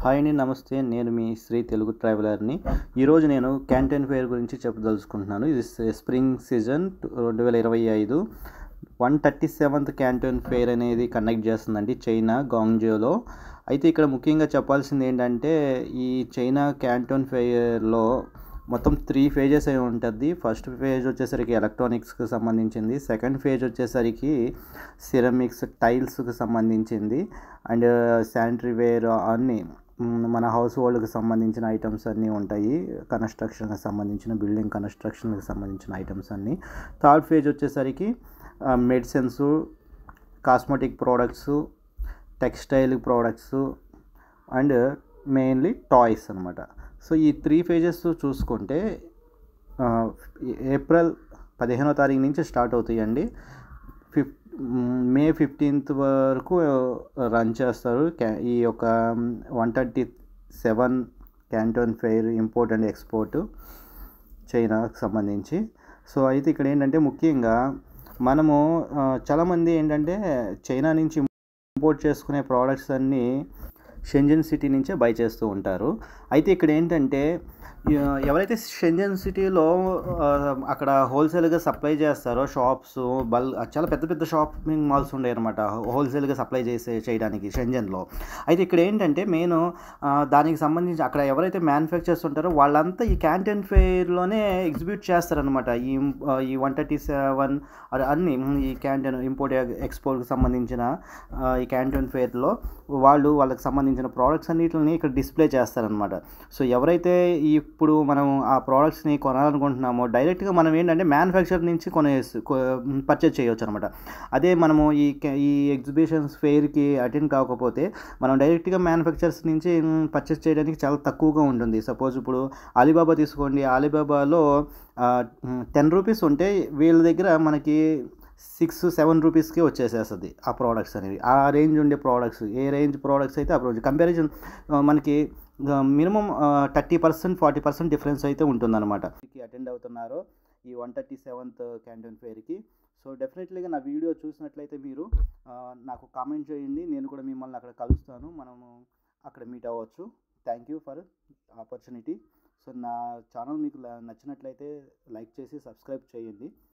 Hi అండి, నమస్తే. నేను మీ శ్రీ తెలుగు ట్రావెలర్ని. ఈరోజు నేను క్యాంటీన్ ఫెయిర్ గురించి చెప్పదలుచుకుంటున్నాను. ఇది spring season 2025 137th canteen fair అనేది కండక్ట్ చేస్తుందండి చైనా గాంగ్జోలో. అయితే ఇక్కడ ముఖ్యంగా చెప్పాల్సింది ఏంటంటే, ఈ చైనా క్యాంటీన్ ఫెయిర్లో మొత్తం 3 ఫేజెస్ అయి ఉంటుంది. ఫస్ట్ ఫేజ్ వచ్చేసరికి ఎలక్ట్రానిక్స్కి సంబంధించింది, సెకండ్ ఫేజ్ వచ్చేసరికి సిరమిక్స్ టైల్స్కి సంబంధించింది, అండ్ శానిటరీ వేర్ అన్నీ మన హౌస్ హోల్డ్కి సంబంధించిన ఐటమ్స్ అన్నీ ఉంటాయి. కన్స్ట్రక్షన్కి సంబంధించిన బిల్డింగ్ కన్స్ట్రక్షన్కి సంబంధించిన ఐటమ్స్ అన్నీ. థర్డ్ ఫేజ్ వచ్చేసరికి medicines, cosmetic products, textile products and mainly toys అనమాట. సో ఈ 3 ఫేజెస్ చూసుకుంటే ఏప్రిల్ 15వ తారీఖు నుంచి స్టార్ట్ అవుతాయండి. మే 15th వరకు రన్ చేస్తారు ఈ యొక్క 137 canteen fair import and export చైనాకు సంబంధించి. సో అయితే ఇక్కడ ఏంటంటే ముఖ్యంగా మనము చాలామంది ఏంటంటే చైనా నుంచి ఇంపోర్ట్ చేసుకునే ప్రోడక్ట్స్ అన్నీ షెంజన్ సిటీ నుంచే బై చేస్తూ ఉంటారు. అయితే ఇక్కడ ఏంటంటే ఎవరైతే షెంజన్ సిటీలో అక్కడ హోల్సేల్గా సప్లై చేస్తారో షాప్స్ చాలా పెద్ద పెద్ద షాపింగ్ మాల్స్ ఉన్నాయి అనమాట, హోల్సేల్గా సప్లై చేయడానికి షెంజన్లో. అయితే ఇక్కడ ఏంటంటే మెయిన్ దానికి సంబంధించి అక్కడ ఎవరైతే మ్యానుఫ్యాక్చర్స్ ఉంటారో వాళ్ళంతా ఈ క్యాంటీన్ ఫెయిర్లోనే ఎగ్జిబ్యూట్ చేస్తారనమాట. ఈ 137 అన్నీ ఈ క్యాంటీన్ ఇంపోర్ట్ ఎక్స్పోర్ట్కి సంబంధించిన ఈ క్యాంటీన్ ఫెయిర్లో వాళ్ళకి సంబంధించిన ప్రోడక్ట్స్ అన్నిటిని ఇక్కడ డిస్ప్లే చేస్తారనమాట. సో ఎవరైతే ఇప్పుడు మనం ఆ ప్రోడక్ట్స్ని కొనాలనుకుంటున్నామో డైరెక్ట్గా మనం ఏంటంటే మ్యానుఫ్యాక్చర్ నుంచి పర్చేజ్ చేయవచ్చు అనమాట. అదే మనము ఈ ఎగ్జిబిషన్స్ ఫెయిర్కి అటెండ్ కాకపోతే మనం డైరెక్ట్గా మ్యానుఫ్యాక్చర్స్ నుంచి పర్చేజ్ చేయడానికి చాలా తక్కువగా ఉంటుంది. సపోజ్ ఇప్పుడు అలీబాబా తీసుకోండి, అలీబాబాలో 10 రూపీస్ ఉంటే వీళ్ళ దగ్గర మనకి 6-7 రూపీస్కి వచ్చేసేస్తుంది ఆ ప్రోడక్ట్స్ అనేవి. ఆ రేంజ్ ఉండే ప్రోడక్ట్స్, ఏ రేంజ్ ప్రోడక్ట్స్ అయితే ఆ కంపారిజన్ మనకి మినిమం 30% 40% డిఫరెన్స్ అయితే ఉంటుందన్నమాట. అటెండ్ అవుతున్నారో ఈ 137th క్యాంటీన్ ఫెయిర్కి. సో డెఫినెట్లీగా నా వీడియో చూసినట్లయితే మీరు నాకు కామెంట్ చేయండి, నేను కూడా మిమ్మల్ని అక్కడ కలుస్తాను, మనము అక్కడ మీట్ అవ్వచ్చు. Thank you for opportunity. So నా ఛానల్ మీకు నచ్చినట్లయితే లైక్ చేసి సబ్స్క్రైబ్ చేయండి.